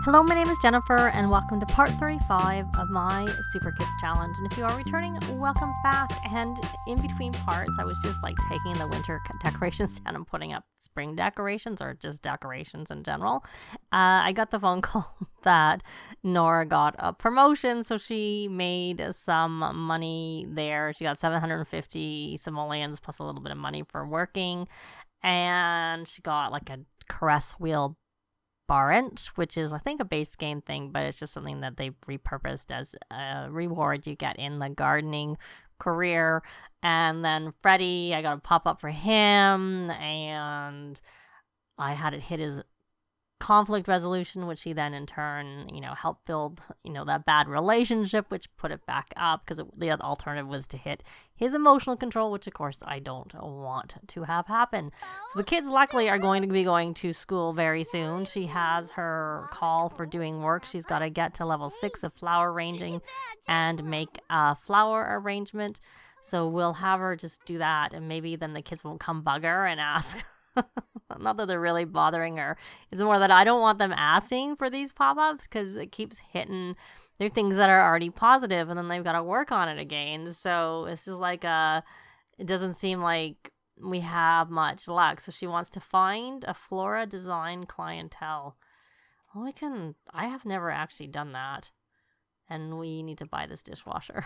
Hello, my name is Jennifer, and welcome to part 35 of my Super Kids Challenge. And if you are returning, welcome back. And in between parts, I was just like taking the winter decorations down and putting up spring decorations, or just decorations in general. I got the phone call that Nora got a promotion, so she made some money there. She got 750 simoleons plus a little bit of money for working, and she got like a caress wheel Barrent, which is I think a base game thing, but it's just something that they've repurposed as a reward you get in the gardening career. And then Freddie, I got a pop-up for him, and I had it hit his conflict resolution, which he then in turn, helped build, that bad relationship, which put it back up, because the alternative was to hit his emotional control, which of course I don't want to have happen. So the kids luckily are going to be going to school very soon. She has her call for doing work. She's got to get to level 6 of flower arranging and make a flower arrangement. So we'll have her just do that, and maybe then the kids won't come bug her and ask. Not that they're really bothering her. It's more that I don't want them asking for these pop-ups, because it keeps hitting their things that are already positive, and then they've got to work on it again. So it's just like it doesn't seem like we have much luck. So she wants to find a flora design clientele. Well, I have never actually done that, and we need to buy this dishwasher.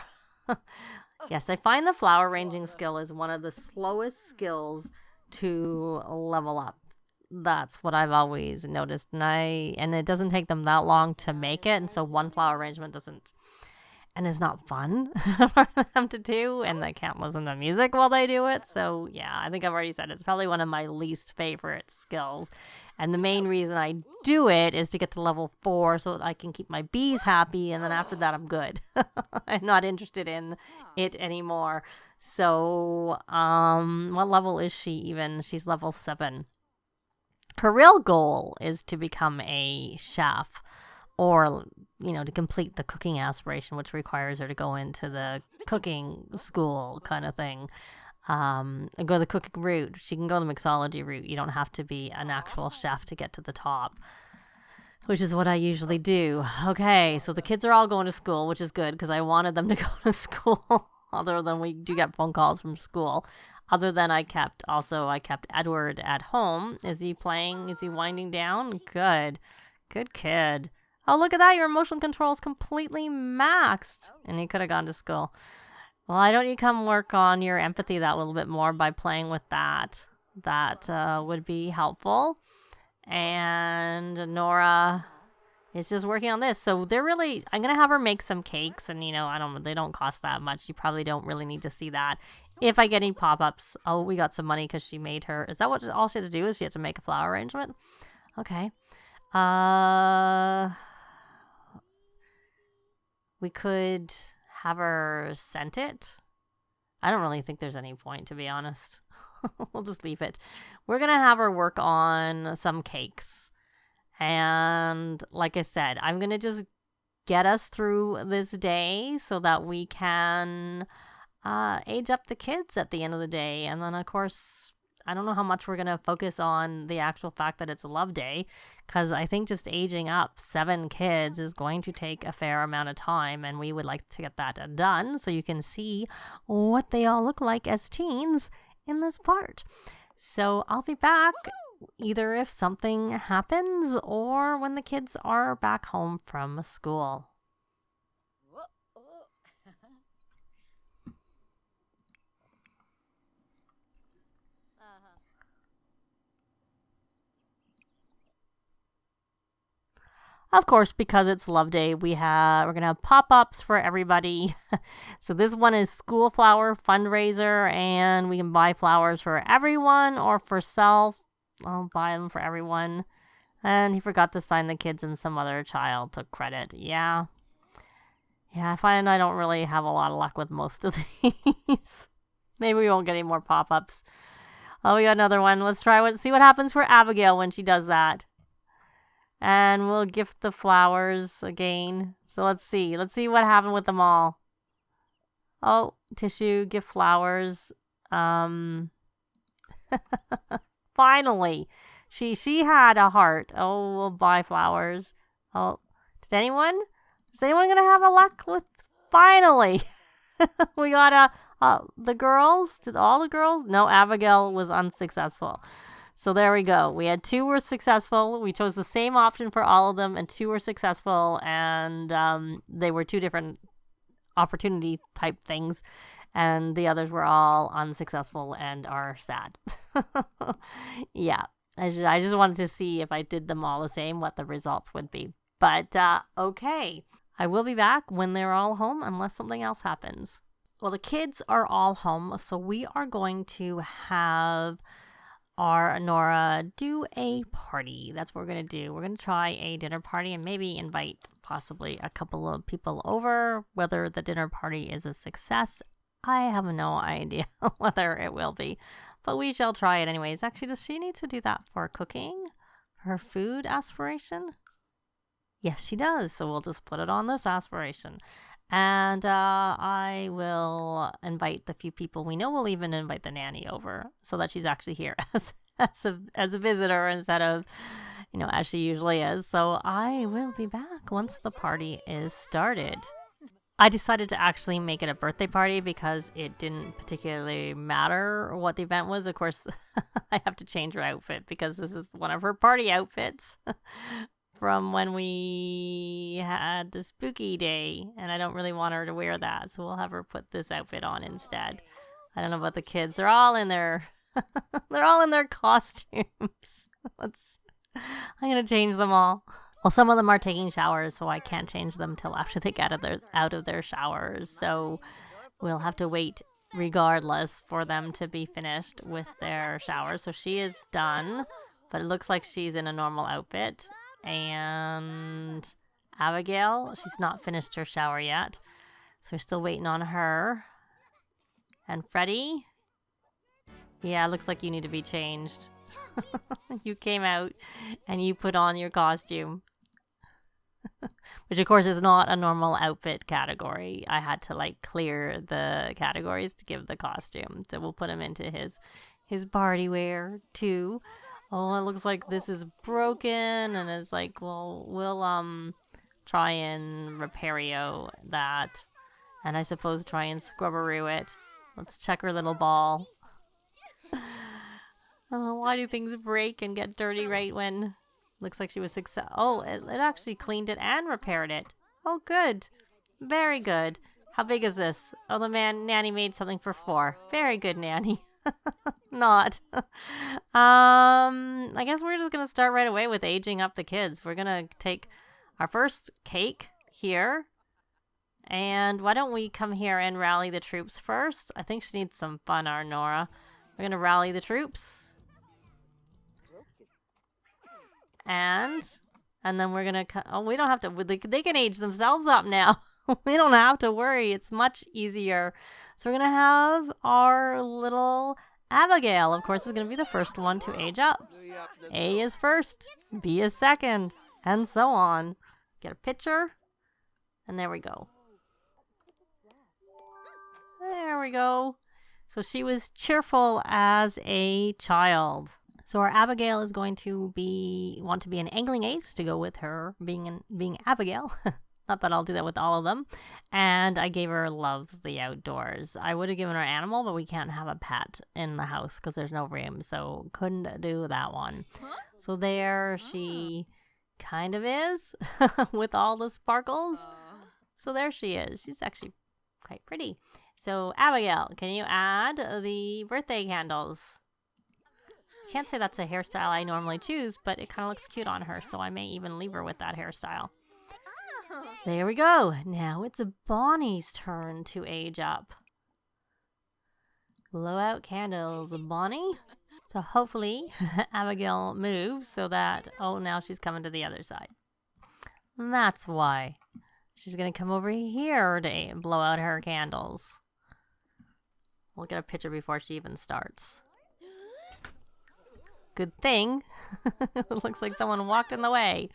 Yes, I find the flower arranging skill is one of the slowest skills to level up. That's what I've always noticed, and it doesn't take them that long to make it, and so one flower arrangement is not fun for them to do, and they can't listen to music while they do it. So yeah, I think I've already said it's probably one of my least favorite skills, and the main reason I do it is to get to level 4 so that I can keep my bees happy, and then after that I'm good. I'm not interested in it anymore. So what level is she even? She's level 7. Her real goal is to become a chef, or to complete the cooking aspiration, which requires her to go into the cooking school kind of thing, and go the cooking route. She can go the mixology route. You don't have to be an actual chef to get to the top, which is what I usually do. Okay, so the kids are all going to school, which is good, because I wanted them to go to school. Other than we do get phone calls from school. Other than I kept Edward at home. Is he playing? Is he winding down? Good kid. Oh, look at that. Your emotional control is completely maxed. And he could have gone to school. Well, why don't you come work on your empathy that little bit more by playing with that? That would be helpful. And Nora is just working on this. So I'm going to have her make some cakes, and they don't cost that much. You probably don't really need to see that. If I get any pop-ups, we got some money because she made her. Is that what all she had to do, is she had to make a flower arrangement? Okay. We could have her scent it. I don't really think there's any point, to be honest. We'll just leave it. We're going to have her work on some cakes. And like I said, I'm going to just get us through this day so that we can age up the kids at the end of the day. And then, of course, I don't know how much we're going to focus on the actual fact that it's a love day, because I think just aging up 7 kids is going to take a fair amount of time, and we would like to get that done so you can see what they all look like as teens in this part. So I'll be back either if something happens or when the kids are back home from school. Of course, because it's Love Day, we're gonna have pop-ups for everybody. So this one is School Flower Fundraiser, and we can buy flowers for everyone or for self. I'll buy them for everyone. And he forgot to sign the kids, and some other child took credit. Yeah, I find I don't really have a lot of luck with most of these. Maybe we won't get any more pop-ups. Oh, we got another one. Let's see what happens for Abigail when she does that. And we'll gift the flowers again. So let's see what happened with them all. Oh, tissue, gift flowers. Finally, she had a heart. Oh, we'll buy flowers. Oh, is anyone going to have a luck with, finally, we got the girls, did all the girls? No, Abigail was unsuccessful. So there we go. We had 2 were successful. We chose the same option for all of them, and 2 were successful, and they were 2 different opportunity type things, and the others were all unsuccessful and are sad. Yeah, I just wanted to see if I did them all the same, what the results would be. But okay, I will be back when they're all home unless something else happens. Well, the kids are all home, so we are going to have our Nora do a party. That's what we're going to do. We're going to try a dinner party and maybe invite possibly a couple of people over. Whether the dinner party is a success, I have no idea whether it will be, but we shall try it anyways. Actually, does she need to do that for cooking? Her food aspiration? Yes, she does. So we'll just put it on this aspiration. And I will invite the few people we know. We'll even invite the nanny over so that she's actually here as a visitor instead of, as she usually is. So I will be back once the party is started. I decided to actually make it a birthday party because it didn't particularly matter what the event was. Of course, I have to change her outfit because this is one of her party outfits from when we had the spooky day, and I don't really want her to wear that, so we'll have her put this outfit on instead. I don't know about the kids. They're all in their costumes. I'm gonna change them all. Well, some of them are taking showers, so I can't change them till after they get out of their showers. So we'll have to wait regardless for them to be finished with their showers. So she is done, but it looks like she's in a normal outfit. And Abigail, she's not finished her shower yet, so we're still waiting on her. And Freddie, yeah, it looks like you need to be changed. You came out and you put on your costume, which of course is not a normal outfit category. I had to clear the categories to give the costume, so we'll put him into his party wear too. Oh, it looks like this is broken, and it's like, well, we'll try and repair that, and I suppose try and scrubberoo it. Let's check her little ball. Why do things break and get dirty right when looks like she was successful? Oh, it actually cleaned it and repaired it. Oh, good. Very good. How big is this? Oh, nanny made something for 4. Very good, nanny. Not. I guess we're just going to start right away with aging up the kids. We're going to take our first cake here. And why don't we come here and rally the troops first? I think she needs some fun, our Nora. We're going to rally the troops. And then we're going to... Oh, we don't have to... They can age themselves up now. We don't have to worry. It's much easier. So we're going to have our little Abigail, of course, is going to be the first one to age up. A is first, B is second, and so on. Get a picture, and there we go. There we go. So she was cheerful as a child. So our Abigail is going to want to be an angling ace to go with her being Abigail. Not that I'll do that with all of them. And I gave her loves the outdoors. I would have given her animal, but we can't have a pet in the house because there's no room. So couldn't do that one. So there she kind of is with all the sparkles. So there she is. She's actually quite pretty. So Abigail, can you add the birthday candles? I can't say that's a hairstyle I normally choose, but it kind of looks cute on her. So I may even leave her with that hairstyle. There we go. Now it's Bonnie's turn to age up. Blow out candles, Bonnie. So hopefully Abigail moves so that, oh, now she's coming to the other side. And that's why. She's going to come over here to blow out her candles. We'll get a picture before she even starts. Good thing. It looks like someone walked in the way.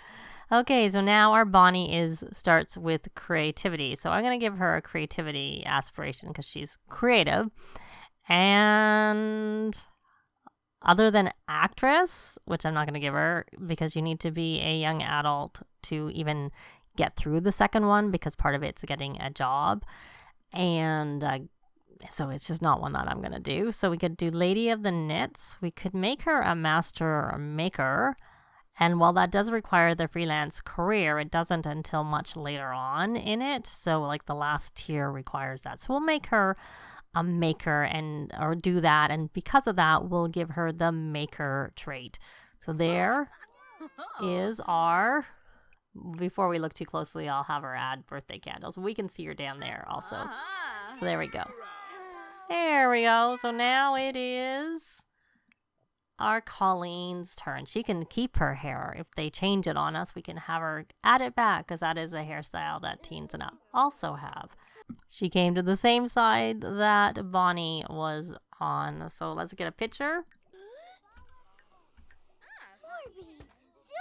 Okay, so now our Bonnie starts with creativity. So I'm going to give her a creativity aspiration because she's creative. And other than actress, which I'm not going to give her because you need to be a young adult to even get through the second one because part of it's getting a job. And so it's just not one that I'm going to do. So we could do Lady of the Knits. We could make her a master maker. And while that does require the freelance career, it doesn't until much later on in it. So like the last tier requires that. So we'll make her a maker or do that. And because of that, we'll give her the maker trait. So there is our, before we look too closely, I'll have her add birthday candles. We can see her down there also. So there we go. There we go. So now it is our Colleen's turn. She can keep her hair. If they change it on us, we can have her add it back because that is a hairstyle that teens and up also have. She came to the same side that Bonnie was on. So let's get a picture.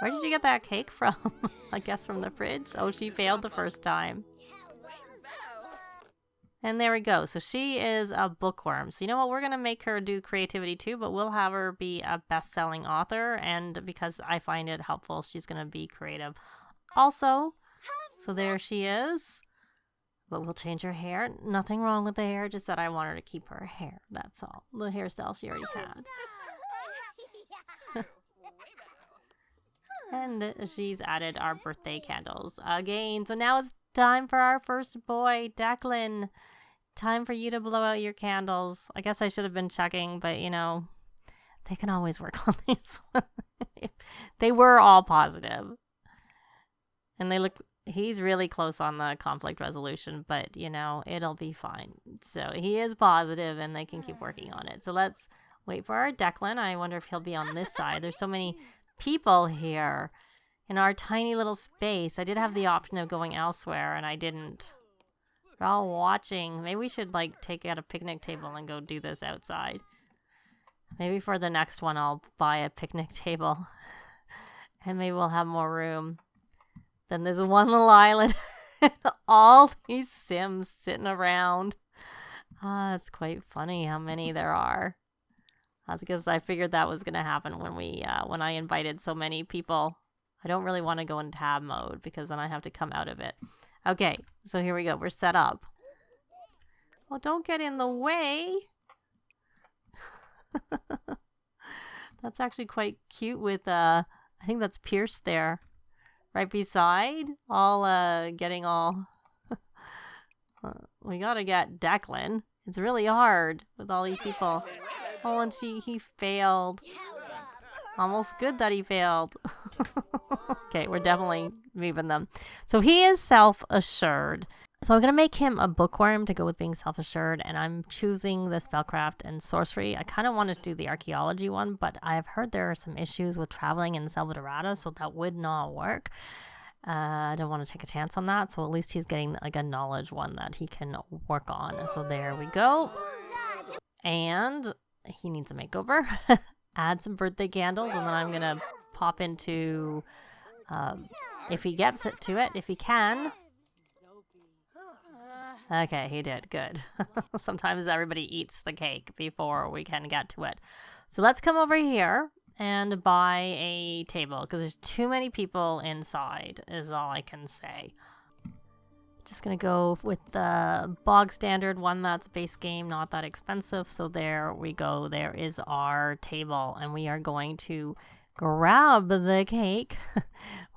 Where did you get that cake from? I guess from the fridge. Oh, she failed the first time. And there we go. So she is a bookworm. So you know what? We're going to make her do creativity too, but we'll have her be a best-selling author. And because I find it helpful, she's going to be creative also. So there she is. But we'll change her hair. Nothing wrong with the hair, just that I want her to keep her hair. That's all. The hairstyle she already had. And she's added our birthday candles again. So now it's time for our first boy, Declan. Time for you to blow out your candles. I guess I should have been checking, but you know, they can always work on these ones. They were all positive. And they look, he's really close on the conflict resolution, but you know, it'll be fine. So he is positive and they can keep working on it. So let's wait for our Declan. I wonder if he'll be on this side. There's so many people here in our tiny little space. I did have the option of going elsewhere and I didn't. We're all watching. Maybe we should like take out a picnic table and go do this outside. Maybe for the next one I'll buy a picnic table and maybe we'll have more room. Then there's one little island. All these Sims sitting around. It's quite funny how many there are. That's because I figured that was going to happen when I invited so many people. I don't really want to go in tab mode because then I have to come out of it. Okay, so here we go. We're set up. Well, don't get in the way. That's actually quite cute with, I think that's Pierce there. Right beside. Getting all... we gotta get Declan. It's really hard with all these people. Oh, and he failed. Almost good that he failed. Okay, we're definitely moving them. So he is self-assured. So I'm going to make him a bookworm to go with being self-assured. And I'm choosing the spellcraft and sorcery. I kind of wanted to do the archaeology one, but I've heard there are some issues with traveling in Salvadorada, so that would not work. I don't want to take a chance on that. So at least he's getting like a knowledge one that he can work on. So there we go. And he needs a makeover. Add some birthday candles, and then I'm going to pop into, if he gets it to it, if he can. Okay, he did. Good. Sometimes everybody eats the cake before we can get to it. So let's come over here and buy a table, because there's too many people inside, is all I can say. Just going to go with the bog standard one that's base game, not that expensive. So there we go. There is our table. And we are going to grab the cake.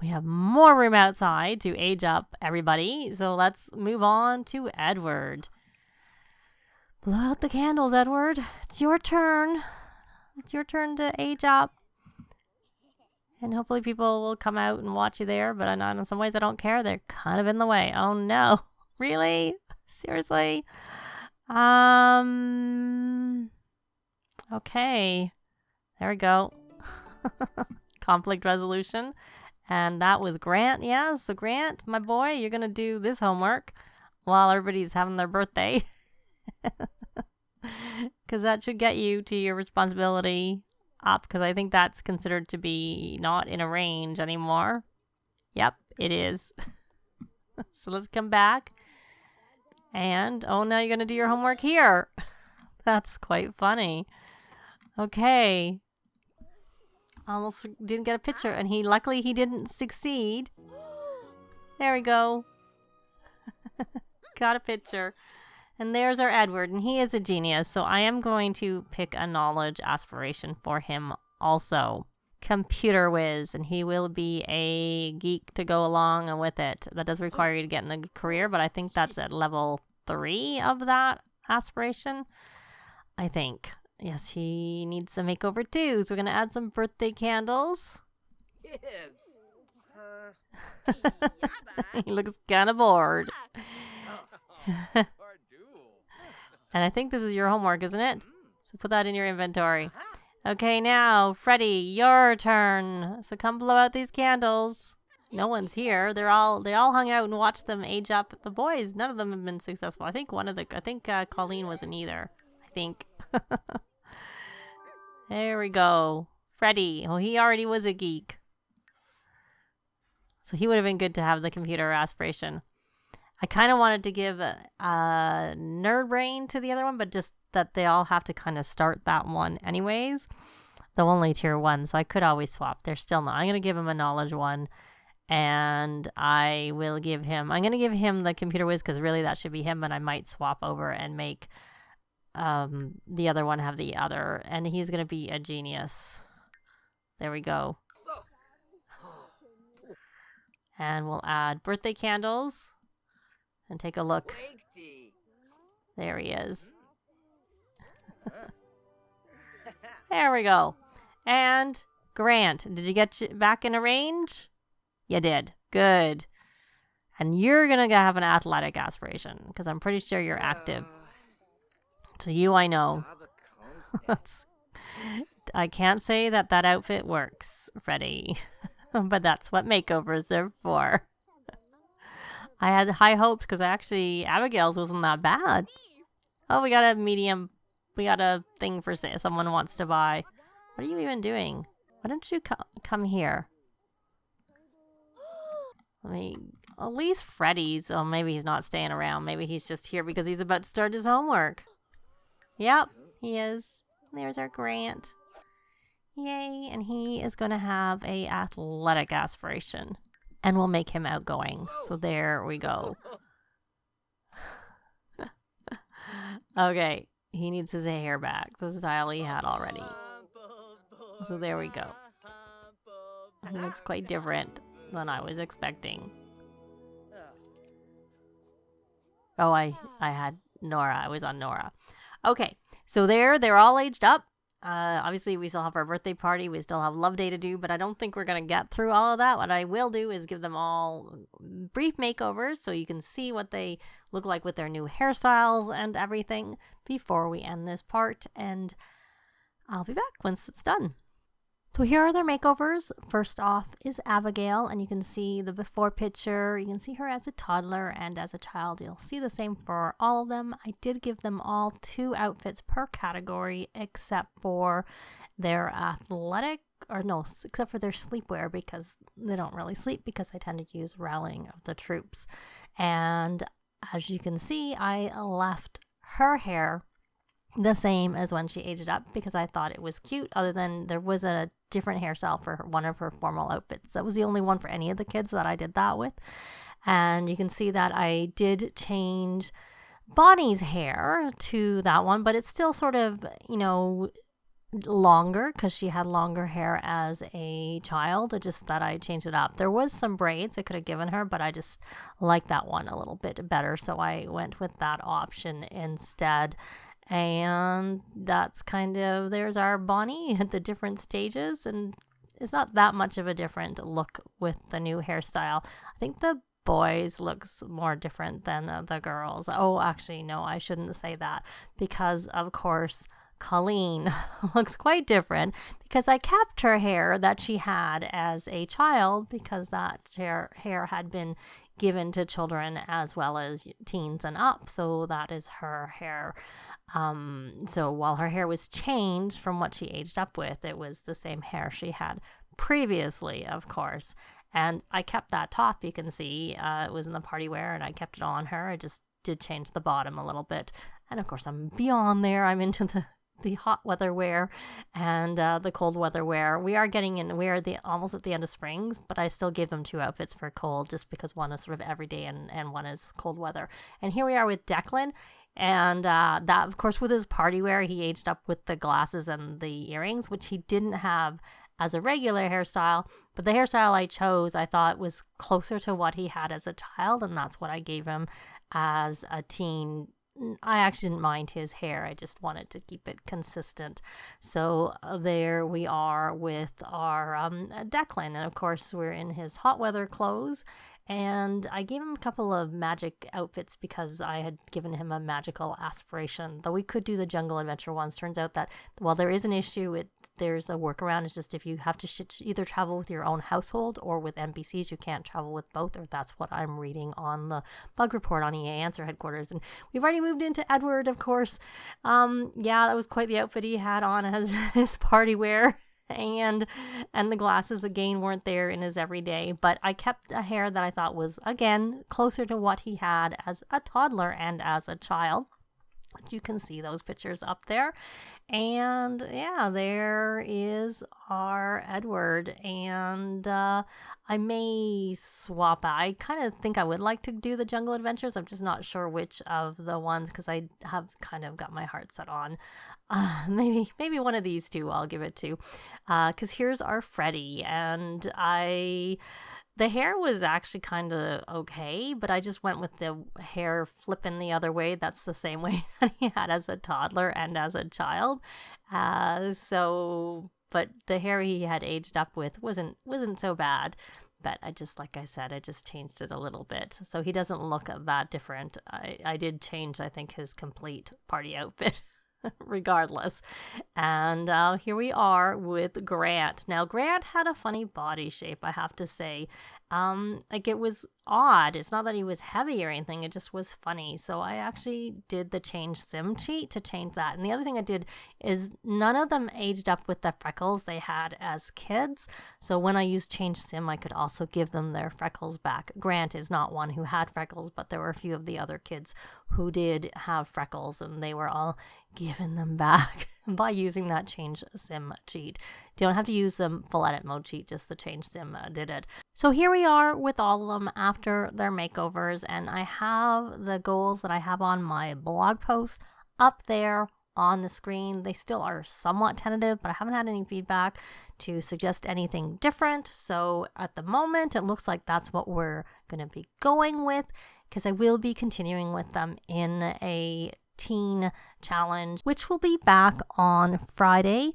We have more room outside to age up everybody. So let's move on to Edward. Blow out the candles, Edward. It's your turn. It's your turn to age up. And hopefully people will come out and watch you there, but in some ways I don't care. They're kind of in the way. Oh no. Really? Seriously? Okay. There we go. Conflict resolution. And that was Grant. Yeah, so Grant, my boy, you're going to do this homework while everybody's having their birthday. Because that should get you to your responsibility up, because I think that's considered to be not in a range anymore. Yep, it is. So let's come back. And, oh, now you're going to do your homework here. That's quite funny. Okay. almost didn't get a picture, and luckily he didn't succeed. There we go. Got a picture. And there's our Edward, and he is a genius, so I am going to pick a knowledge aspiration for him also. Computer whiz, and he will be a geek to go along with it. That does require you to get in the career, but I think that's at level 3 of that aspiration. I think. Yes, he needs a makeover too, so we're going to add some birthday candles. He looks kind of bored. And I think this is your homework, isn't it? So put that in your inventory. Okay, now, Freddie, your turn. So come blow out these candles. No one's here. They all hung out and watched them age up. The boys, none of them have been successful. I think Colleen wasn't either. I think. There we go. Freddie. Oh, he already was a geek. So he would have been good to have the computer aspiration. I kind of wanted to give a nerd brain to the other one, but just that they all have to kind of start that one anyways. They'll only tier 1, so I could always swap. They're still not. I'm going to give him a knowledge one, and I'm going to give him the computer whiz, because really that should be him, but I might swap over and make the other one have the other, and he's going to be a genius. There we go. And we'll add birthday candles. And take a look. There he is. There we go. And Grant, did you get back in a range? You did. Good. And you're going to have an athletic aspiration, because I'm pretty sure you're active. So you, I know. I can't say that outfit works, Freddie. But that's what makeovers are for. I had high hopes, because actually Abigail's wasn't that bad. Oh, we got a medium. We got a thing for someone wants to buy. What are you even doing? Why don't you come here? At least Freddy's. Oh, maybe he's not staying around. Maybe he's just here because he's about to start his homework. Yep, he is. There's our Grant. Yay, and he is going to have a athletic aspiration. And we'll make him outgoing. So there we go. Okay. He needs his hair back. The style he had already. So there we go. He looks quite different than I was expecting. Oh, I had Nora. I was on Nora. Okay. So they're all aged up. Obviously, we still have our birthday party. We still have Love Day to do, but I don't think we're going to get through all of that. What I will do is give them all brief makeovers so you can see what they look like with their new hairstyles and everything before we end this part. And I'll be back once it's done. So here are their makeovers. First off is Abigail, and you can see the before picture. You can see her as a toddler and as a child. You'll see the same for all of them. I did give them all 2 outfits per category, except for their athletic, except for their sleepwear, because they don't really sleep, because I tend to use rallying of the troops. And as you can see, I left her hair the same as when she aged up, because I thought it was cute, other than there was a different hairstyle for one of her formal outfits. That was the only one for any of the kids that I did that with. And you can see that I did change Bonnie's hair to that one, but it's still sort of, longer, because she had longer hair as a child. It just that I changed it up. There was some braids I could have given her, but I just like that one a little bit better, so I went with that option instead. And that's there's our Bonnie at the different stages, and it's not that much of a different look with the new hairstyle. I think the boys looks more different than the girls. Oh, actually, no, I shouldn't say that, because of course Colleen looks quite different, because I kept her hair that she had as a child, because that hair had been given to children as well as teens and up, so that is her hair. So while her hair was changed from what she aged up with, it was the same hair she had previously, of course. And I kept that top, you can see, it was in the party wear, and I kept it on her. I just did change the bottom a little bit. And of course, I'm beyond there. I'm into the the hot weather wear and the cold weather wear. We are getting in, we are almost at the end of spring, but I still gave them 2 outfits for cold just because one is sort of everyday and one is cold weather. And here we are with Declan. And that, of course, with his party wear, he aged up with the glasses and the earrings, which he didn't have as a regular hairstyle. But the hairstyle I chose, I thought was closer to what he had as a child, and that's what I gave him as a teen. I actually didn't mind his hair. I just wanted to keep it consistent. So there we are with our Declan. And of course, we're in his hot weather clothes. And I gave him a couple of magic outfits because I had given him a magical aspiration. Though we could do the jungle adventure ones. Turns out that while there is an issue, there's a workaround. It's just if you have to either travel with your own household or with NPCs, you can't travel with both. Or that's what I'm reading on the bug report on EA Answer headquarters. And we've already moved into Edward, of course. Yeah, that was quite the outfit he had on as his party wear. And the glasses again weren't there in his everyday, but I kept a hair that I thought was again closer to what he had as a toddler and as a child. You can see those pictures up there. And yeah, there is our Edward. And I may swap out. I kind of think I would like to do the jungle adventures. I'm just not sure which of the ones because I have kind of got my heart set on. Maybe one of these two I'll give it to. Because here's our Freddy. And the hair was actually kind of okay, but I just went with the hair flipping the other way. That's the same way that he had as a toddler and as a child. But the hair he had aged up with wasn't so bad. But like I said, I just changed it a little bit. So he doesn't look that different. I did change, I think, his complete party outfit. Regardless. And here we are with Grant. Now, Grant had a funny body shape, I have to say. It was odd. It's not that he was heavy or anything. It just was funny. So I actually did the change sim cheat to change that. And the other thing I did is none of them aged up with the freckles they had as kids. So when I used change sim, I could also give them their freckles back. Grant is not one who had freckles, but there were a few of the other kids who did have freckles, and they were all given them back by using that change sim cheat. You don't have to use the full edit mode cheat, just the change sim did it. So here we are with all of them after their makeovers, and I have the goals that I have on my blog post up there on the screen. They still are somewhat tentative, but I haven't had any feedback to suggest anything different. So at the moment, it looks like that's what we're going to be going with, because I will be continuing with them in a teen challenge, which will be back on Friday,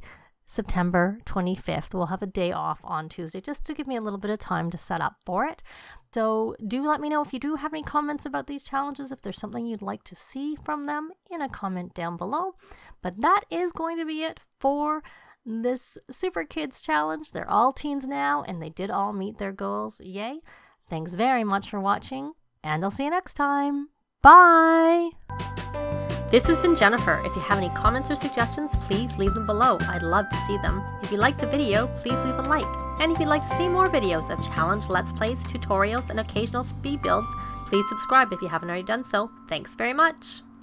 September 25th. We'll have a day off on Tuesday just to give me a little bit of time to set up for it. So do let me know if you do have any comments about these challenges, if there's something you'd like to see from them in a comment down below. But that is going to be it for this Super Kids challenge. They're all teens now, and they did all meet their goals. Yay. Thanks very much for watching, and I'll see you next time. Bye! This has been Jennifer. If you have any comments or suggestions, please leave them below. I'd love to see them. If you liked the video, please leave a like. And if you'd like to see more videos of challenge, let's plays, tutorials, and occasional speed builds, please subscribe if you haven't already done so. Thanks very much.